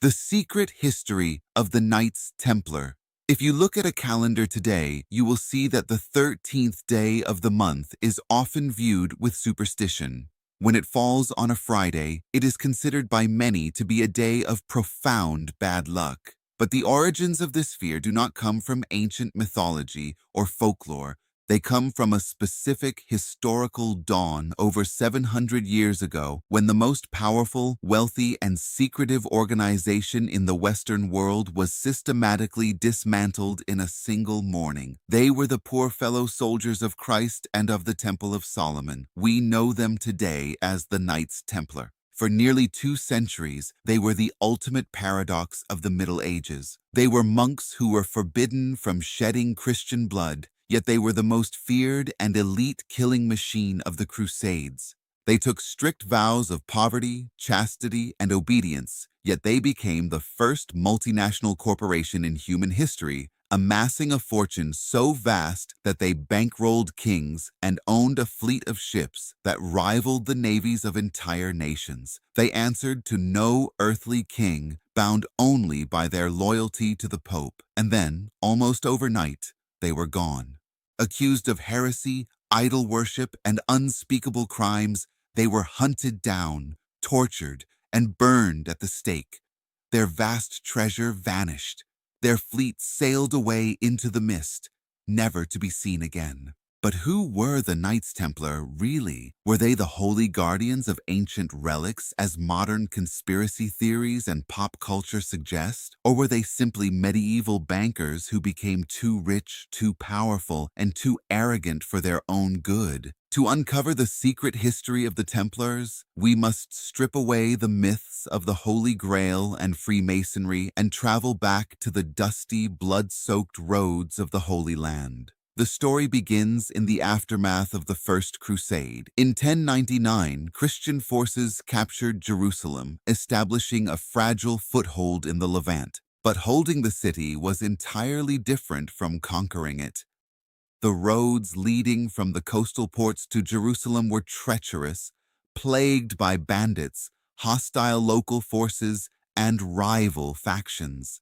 The secret history of the Knights Templar. If you look at a calendar today, you will see that the 13th day of the month is often viewed with superstition. When it falls on a Friday, it is considered by many to be a day of profound bad luck. But the origins of this fear do not come from ancient mythology or folklore. They come from a specific historical dawn over 700 years ago when the most powerful, wealthy, and secretive organization in the Western world was systematically dismantled in a single morning. They were the poor fellow soldiers of Christ and of the Temple of Solomon. We know them today as the Knights Templar. For nearly 2 centuries, they were the ultimate paradox of the Middle Ages. They were monks who were forbidden from shedding Christian blood, yet they were the most feared and elite killing machine of the Crusades. They took strict vows of poverty, chastity, and obedience, yet they became the first multinational corporation in human history, amassing a fortune so vast that they bankrolled kings and owned a fleet of ships that rivaled the navies of entire nations. They answered to no earthly king, bound only by their loyalty to the Pope. And then, almost overnight, they were gone. Accused of heresy, idol worship, and unspeakable crimes, they were hunted down, tortured, and burned at the stake. Their vast treasure vanished. Their fleet sailed away into the mist, never to be seen again. But who were the Knights Templar really? Were they the holy guardians of ancient relics, as modern conspiracy theories and pop culture suggest? Or were they simply medieval bankers who became too rich, too powerful, and too arrogant for their own good? To uncover the secret history of the Templars, we must strip away the myths of the Holy Grail and Freemasonry and travel back to the dusty, blood-soaked roads of the Holy Land. The story begins in the aftermath of the First Crusade. In 1099, Christian forces captured Jerusalem, establishing a fragile foothold in the Levant. But holding the city was entirely different from conquering it. The roads leading from the coastal ports to Jerusalem were treacherous, plagued by bandits, hostile local forces, and rival factions.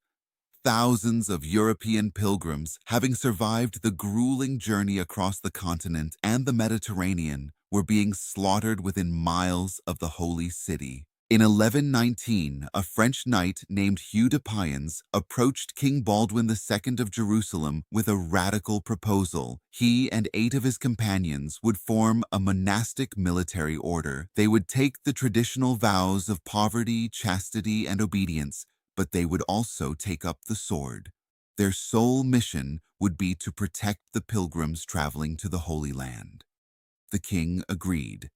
Thousands of European pilgrims, having survived the grueling journey across the continent and the Mediterranean, were being slaughtered within miles of the holy city. In 1119, a French knight named Hugh de Payens approached King Baldwin II of Jerusalem with a radical proposal. He and 8 of his companions would form a monastic military order. They would take the traditional vows of poverty, chastity, and obedience, but they would also take up the sword. Their sole mission would be to protect the pilgrims traveling to the Holy Land. The king agreed.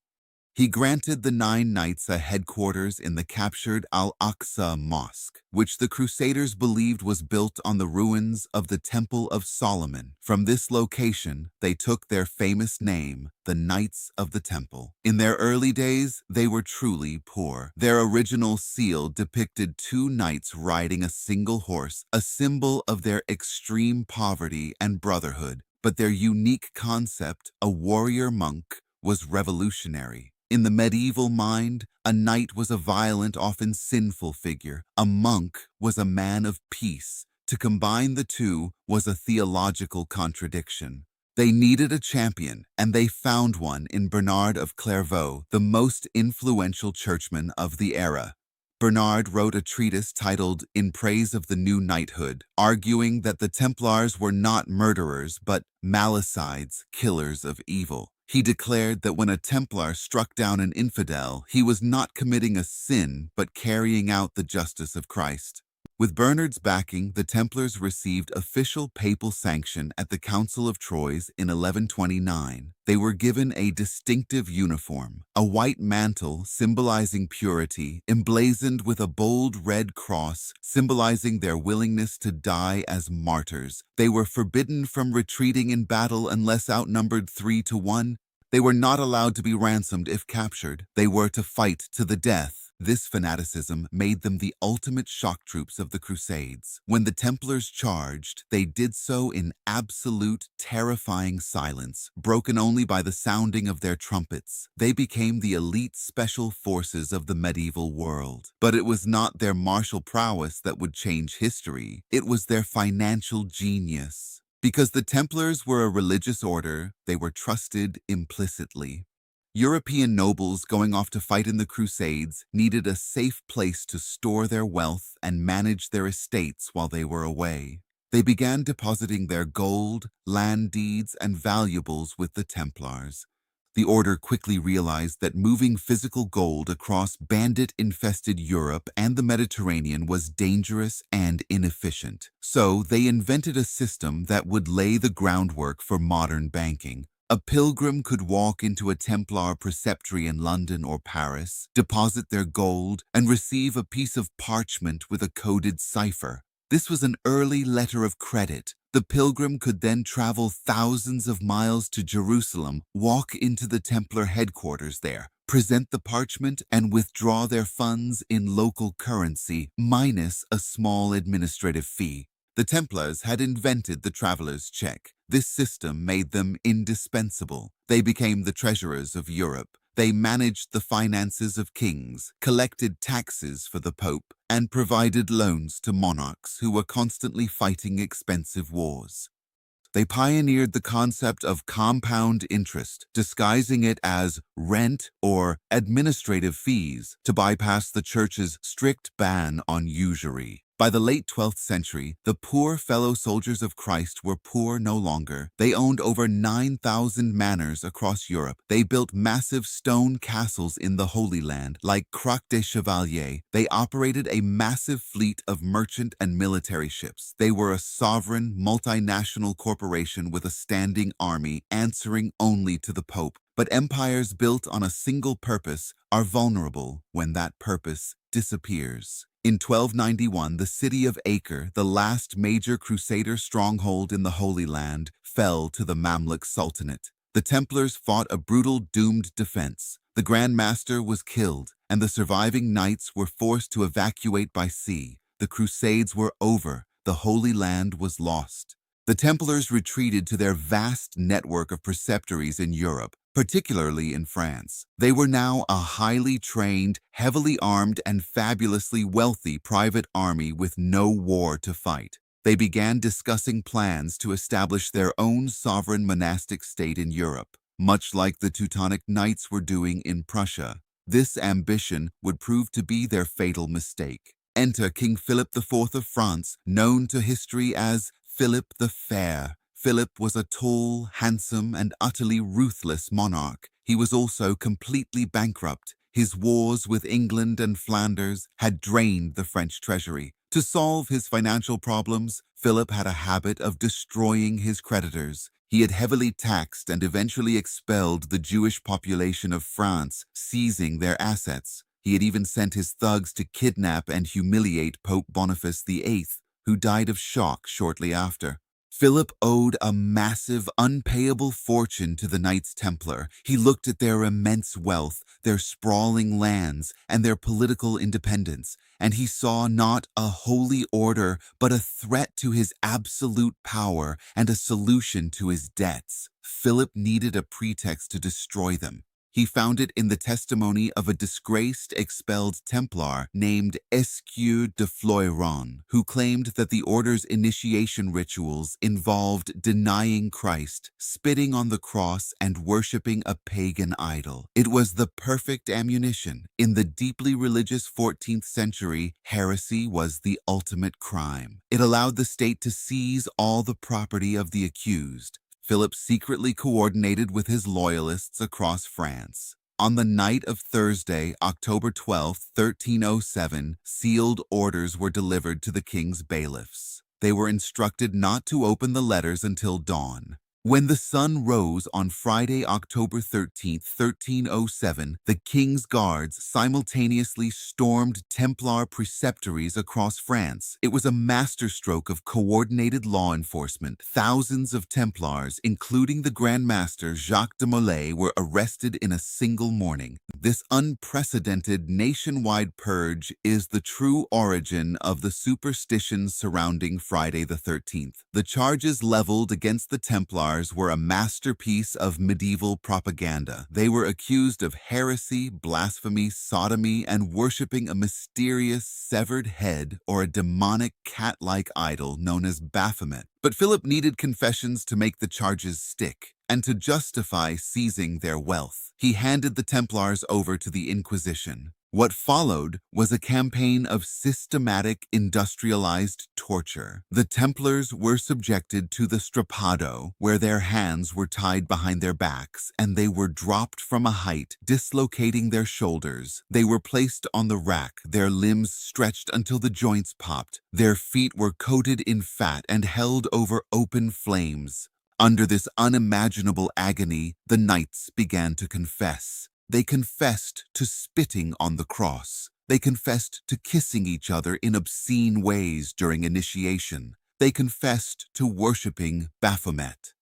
He granted the 9 knights a headquarters in the captured Al-Aqsa Mosque, which the Crusaders believed was built on the ruins of the Temple of Solomon. From this location, they took their famous name, the Knights of the Temple. In their early days, they were truly poor. Their original seal depicted 2 knights riding a single horse, a symbol of their extreme poverty and brotherhood. But their unique concept, a warrior monk, was revolutionary. In the medieval mind, a knight was a violent, often sinful figure. A monk was a man of peace. To combine the two was a theological contradiction. They needed a champion, and they found one in Bernard of Clairvaux, the most influential churchman of the era. Bernard wrote a treatise titled In Praise of the New Knighthood, arguing that the Templars were not murderers but malicides, killers of evil. He declared that when a Templar struck down an infidel, he was not committing a sin but carrying out the justice of Christ. With Bernard's backing, the Templars received official papal sanction at the Council of Troyes in 1129. They were given a distinctive uniform, a white mantle symbolizing purity, emblazoned with a bold red cross symbolizing their willingness to die as martyrs. They were forbidden from retreating in battle unless outnumbered 3-1. They were not allowed to be ransomed if captured. They were to fight to the death. This fanaticism made them the ultimate shock troops of the Crusades. When the Templars charged, they did so in absolute, terrifying silence, broken only by the sounding of their trumpets. They became the elite special forces of the medieval world. But it was not their martial prowess that would change history. It was their financial genius. Because the Templars were a religious order, they were trusted implicitly. European nobles going off to fight in the Crusades needed a safe place to store their wealth and manage their estates while they were away. They began depositing their gold, land deeds, and valuables with the Templars. The order quickly realized that moving physical gold across bandit-infested Europe and the Mediterranean was dangerous and inefficient. So they invented a system that would lay the groundwork for modern banking. A pilgrim could walk into a Templar preceptory in London or Paris, deposit their gold, and receive a piece of parchment with a coded cipher. This was an early letter of credit. The pilgrim could then travel thousands of miles to Jerusalem, walk into the Templar headquarters there, present the parchment, and withdraw their funds in local currency, minus a small administrative fee. The Templars had invented the traveler's check. This system made them indispensable. They became the treasurers of Europe. They managed the finances of kings, collected taxes for the Pope, and provided loans to monarchs who were constantly fighting expensive wars. They pioneered the concept of compound interest, disguising it as rent or administrative fees to bypass the church's strict ban on usury. By the late 12th century, the poor fellow soldiers of Christ were poor no longer. They owned over 9,000 manors across Europe. They built massive stone castles in the Holy Land, like Croix des Chevaliers. They operated a massive fleet of merchant and military ships. They were a sovereign, multinational corporation with a standing army answering only to the Pope. But empires built on a single purpose are vulnerable when that purpose disappears. In 1291, the city of Acre, the last major Crusader stronghold in the Holy Land, fell to the Mamluk Sultanate. The Templars fought a brutal, doomed defense. The Grand Master was killed, and the surviving knights were forced to evacuate by sea. The Crusades were over. The Holy Land was lost. The Templars retreated to their vast network of preceptories in Europe, particularly in France. They were now a highly trained, heavily armed, and fabulously wealthy private army with no war to fight. They began discussing plans to establish their own sovereign monastic state in Europe, much like the Teutonic Knights were doing in Prussia. This ambition would prove to be their fatal mistake. Enter King Philip IV of France, known to history as Philip the Fair. Philip was a tall, handsome, and utterly ruthless monarch. He was also completely bankrupt. His wars with England and Flanders had drained the French treasury. To solve his financial problems, Philip had a habit of destroying his creditors. He had heavily taxed and eventually expelled the Jewish population of France, seizing their assets. He had even sent his thugs to kidnap and humiliate Pope Boniface VIII, who died of shock shortly after. Philip owed a massive, unpayable fortune to the Knights Templar. He looked at their immense wealth, their sprawling lands, and their political independence, and he saw not a holy order, but a threat to his absolute power and a solution to his debts. Philip needed a pretext to destroy them. He found it in the testimony of a disgraced, expelled Templar named Escure de Floiron, who claimed that the order's initiation rituals involved denying Christ, spitting on the cross, and worshipping a pagan idol. It was the perfect ammunition. In the deeply religious 14th century, heresy was the ultimate crime. It allowed the state to seize all the property of the accused. Philip secretly coordinated with his loyalists across France. On the night of Thursday, October 12, 1307, sealed orders were delivered to the king's bailiffs. They were instructed not to open the letters until dawn. When the sun rose on Friday, October 13th, 1307, the king's guards simultaneously stormed Templar preceptories across France. It was a masterstroke of coordinated law enforcement. Thousands of Templars, including the Grand Master Jacques de Molay, were arrested in a single morning. This unprecedented nationwide purge is the true origin of the superstitions surrounding Friday the 13th. The charges leveled against the Templars were a masterpiece of medieval propaganda. They were accused of heresy, blasphemy, sodomy, and worshipping a mysterious severed head or a demonic cat-like idol known as Baphomet. But Philip needed confessions to make the charges stick and to justify seizing their wealth. He handed the Templars over to the Inquisition. What followed was a campaign of systematic industrialized torture. The Templars were subjected to the strappado, where their hands were tied behind their backs and they were dropped from a height, dislocating their shoulders. They were placed on the rack, their limbs stretched until the joints popped. Their feet were coated in fat and held over open flames. Under this unimaginable agony, the knights began to confess. They confessed to spitting on the cross. They confessed to kissing each other in obscene ways during initiation. They confessed to worshipping Baphomet.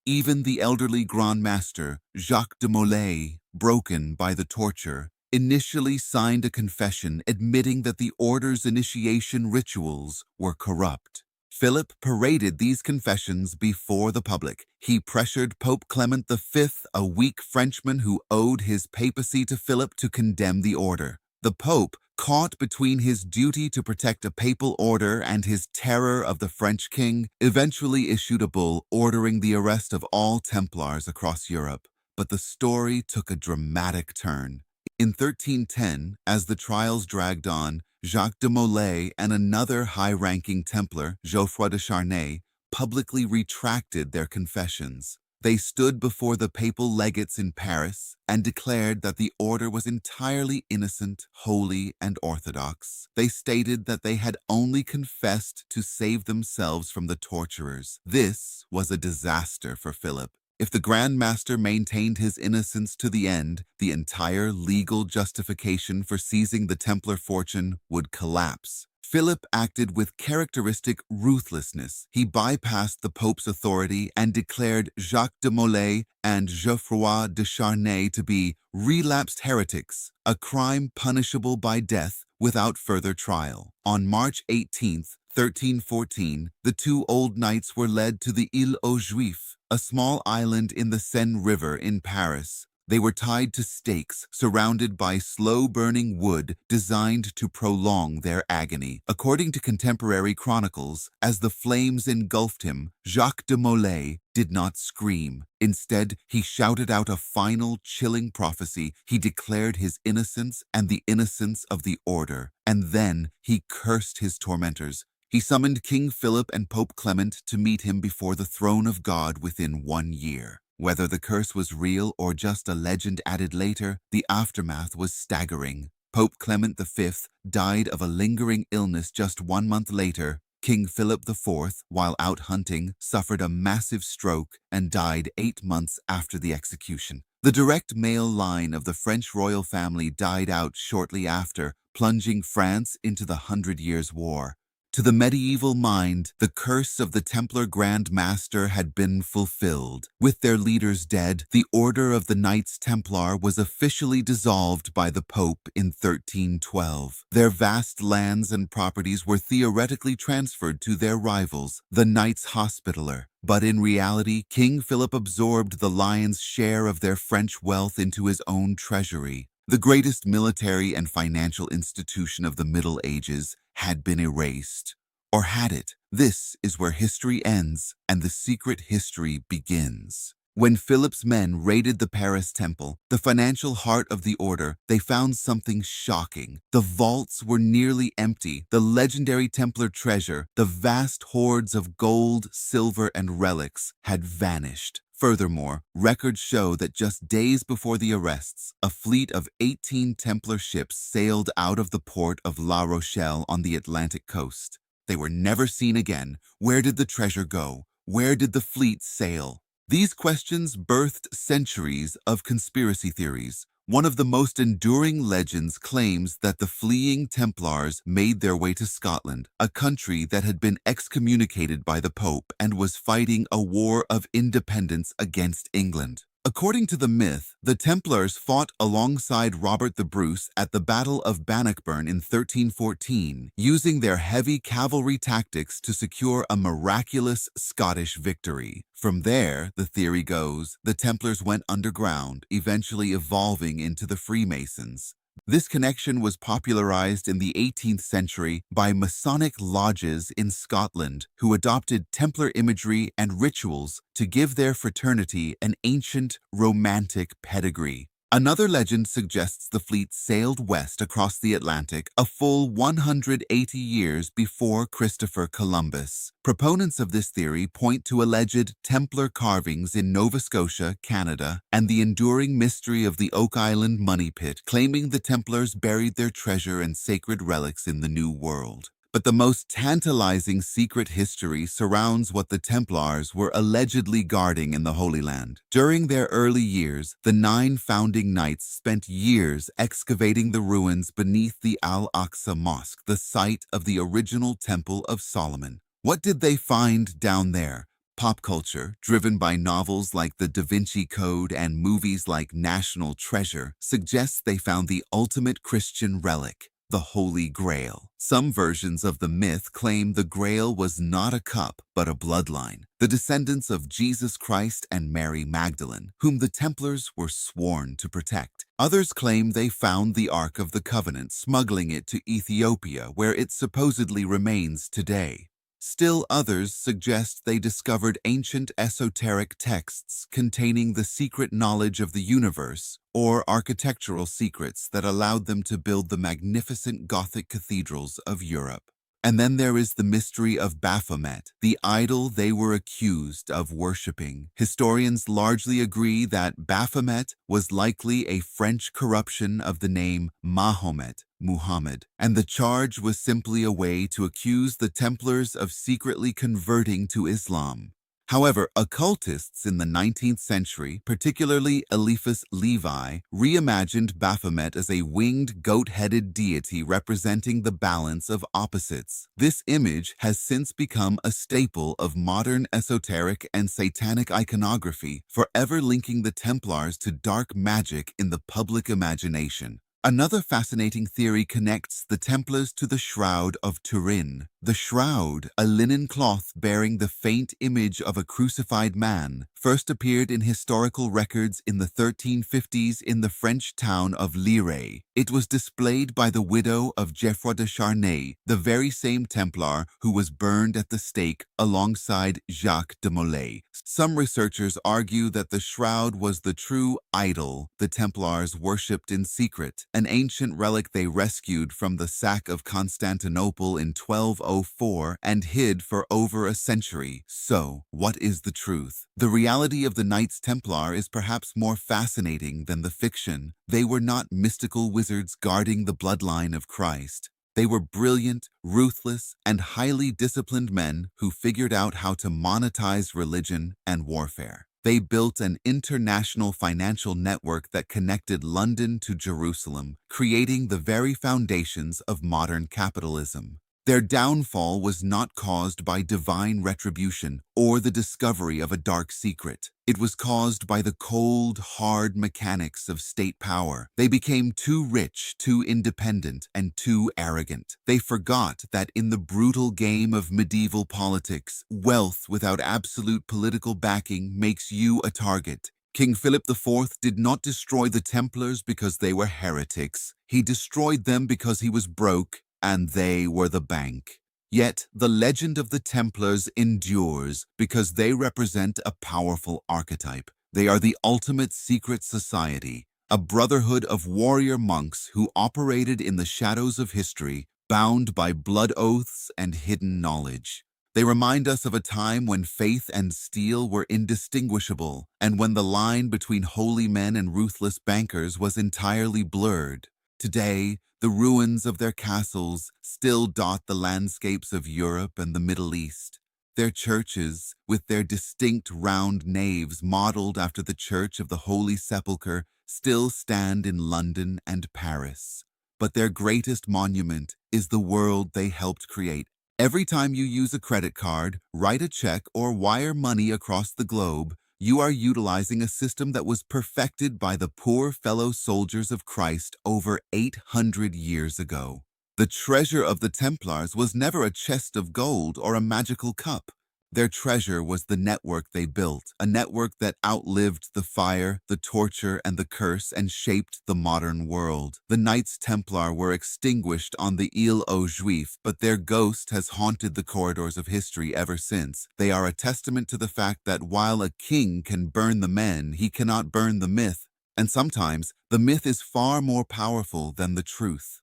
Even the elderly Grand Master, Jacques de Molay, broken by the torture, initially signed a confession admitting that the order's initiation rituals were corrupt. Philip paraded these confessions before the public. He pressured Pope Clement V, a weak Frenchman who owed his papacy to Philip, to condemn the order. The Pope, caught between his duty to protect a papal order and his terror of the French king, eventually issued a bull ordering the arrest of all Templars across Europe. But the story took a dramatic turn. In 1310, as the trials dragged on, Jacques de Molay and another high-ranking Templar, Geoffroy de Charnay, publicly retracted their confessions. They stood before the papal legates in Paris and declared that the order was entirely innocent, holy, and orthodox. They stated that they had only confessed to save themselves from the torturers. This was a disaster for Philip. If the Grand Master maintained his innocence to the end, the entire legal justification for seizing the Templar fortune would collapse. Philip acted with characteristic ruthlessness. He bypassed the Pope's authority and declared Jacques de Molay and Geoffroy de Charnay to be relapsed heretics, a crime punishable by death without further trial. On March 18th, 1314, the two old knights were led to the Île aux Juifs, a small island in the Seine River in Paris. They were tied to stakes, surrounded by slow-burning wood designed to prolong their agony. According to contemporary chronicles, as the flames engulfed him, Jacques de Molay did not scream. Instead, he shouted out a final, chilling prophecy. He declared his innocence and the innocence of the order. And then he cursed his tormentors. He summoned King Philip and Pope Clement to meet him before the throne of God within 1 year. Whether the curse was real or just a legend added later, the aftermath was staggering. Pope Clement V died of a lingering illness just 1 month later. King Philip IV, while out hunting, suffered a massive stroke and died 8 months after the execution. The direct male line of the French royal family died out shortly after, plunging France into the 100 Years' War. To the medieval mind, the curse of the Templar Grand Master had been fulfilled. With their leaders dead, the Order of the Knights Templar was officially dissolved by the Pope in 1312. Their vast lands and properties were theoretically transferred to their rivals, the Knights Hospitaller. But in reality, King Philip absorbed the lion's share of their French wealth into his own treasury. The greatest military and financial institution of the Middle Ages had been erased. Or had it? This is where history ends and the secret history begins. When Philip's men raided the Paris temple, the financial heart of the order, they found something shocking. The vaults were nearly empty. The legendary Templar treasure, the vast hoards of gold, silver, and relics, had vanished. Furthermore, records show that just days before the arrests, a fleet of 18 Templar ships sailed out of the port of La Rochelle on the Atlantic coast. They were never seen again. Where did the treasure go? Where did the fleet sail? These questions birthed centuries of conspiracy theories. One of the most enduring legends claims that the fleeing Templars made their way to Scotland, a country that had been excommunicated by the Pope and was fighting a war of independence against England. According to the myth, the Templars fought alongside Robert the Bruce at the Battle of Bannockburn in 1314, using their heavy cavalry tactics to secure a miraculous Scottish victory. From there, the theory goes, the Templars went underground, eventually evolving into the Freemasons. This connection was popularized in the 18th century by Masonic lodges in Scotland who adopted Templar imagery and rituals to give their fraternity an ancient, romantic pedigree. Another legend suggests the fleet sailed west across the Atlantic a full 180 years before Christopher Columbus. Proponents of this theory point to alleged Templar carvings in Nova Scotia, Canada, and the enduring mystery of the Oak Island money pit, claiming the Templars buried their treasure and sacred relics in the New World. But the most tantalizing secret history surrounds what the Templars were allegedly guarding in the Holy Land. During their early years, the 9 founding knights spent years excavating the ruins beneath the Al-Aqsa Mosque, the site of the original Temple of Solomon. What did they find down there? Pop culture, driven by novels like The Da Vinci Code and movies like National Treasure, suggests they found the ultimate Christian relic, the Holy Grail. Some versions of the myth claim the Grail was not a cup, but a bloodline, the descendants of Jesus Christ and Mary Magdalene, whom the Templars were sworn to protect. Others claim they found the Ark of the Covenant, smuggling it to Ethiopia, where it supposedly remains today. Still others suggest they discovered ancient esoteric texts containing the secret knowledge of the universe or architectural secrets that allowed them to build the magnificent Gothic cathedrals of Europe. And then there is the mystery of Baphomet, the idol they were accused of worshipping. Historians largely agree that Baphomet was likely a French corruption of the name Mahomet, Muhammad, and the charge was simply a way to accuse the Templars of secretly converting to Islam. However, occultists in the 19th century, particularly Eliphas Levi, reimagined Baphomet as a winged goat-headed deity representing the balance of opposites. This image has since become a staple of modern esoteric and satanic iconography, forever linking the Templars to dark magic in the public imagination. Another fascinating theory connects the Templars to the Shroud of Turin. The shroud, a linen cloth bearing the faint image of a crucified man, first appeared in historical records in the 1350s in the French town of Lire. It was displayed by the widow of Geoffroy de Charnay, the very same Templar who was burned at the stake alongside Jacques de Molay. Some researchers argue that the shroud was the true idol the Templars worshipped in secret, an ancient relic they rescued from the sack of Constantinople in 1204 and hid for over a century. So, what is the truth? The reality of the Knights Templar is perhaps more fascinating than the fiction. They were not mystical wizards guarding the bloodline of Christ. They were brilliant, ruthless, and highly disciplined men who figured out how to monetize religion and warfare. They built an international financial network that connected London to Jerusalem, creating the very foundations of modern capitalism. Their downfall was not caused by divine retribution or the discovery of a dark secret. It was caused by the cold, hard mechanics of state power. They became too rich, too independent, and too arrogant. They forgot that in the brutal game of medieval politics, wealth without absolute political backing makes you a target. King Philip IV did not destroy the Templars because they were heretics. He destroyed them because he was broke, and they were the bank. Yet, the legend of the Templars endures because they represent a powerful archetype. They are the ultimate secret society, a brotherhood of warrior monks who operated in the shadows of history, bound by blood oaths and hidden knowledge. They remind us of a time when faith and steel were indistinguishable, and when the line between holy men and ruthless bankers was entirely blurred. Today, the ruins of their castles still dot the landscapes of Europe and the Middle East. Their churches, with their distinct round naves modeled after the Church of the Holy Sepulchre, still stand in London and Paris. But their greatest monument is the world they helped create. Every time you use a credit card, write a check, or wire money across the globe, you are utilizing a system that was perfected by the poor fellow soldiers of Christ over 800 years ago. The treasure of the Templars was never a chest of gold or a magical cup. Their treasure was the network they built, a network that outlived the fire, the torture, and the curse and shaped the modern world. The Knights Templar were extinguished on the Île aux Juifs, but their ghost has haunted the corridors of history ever since. They are a testament to the fact that while a king can burn the men, he cannot burn the myth, and sometimes the myth is far more powerful than the truth.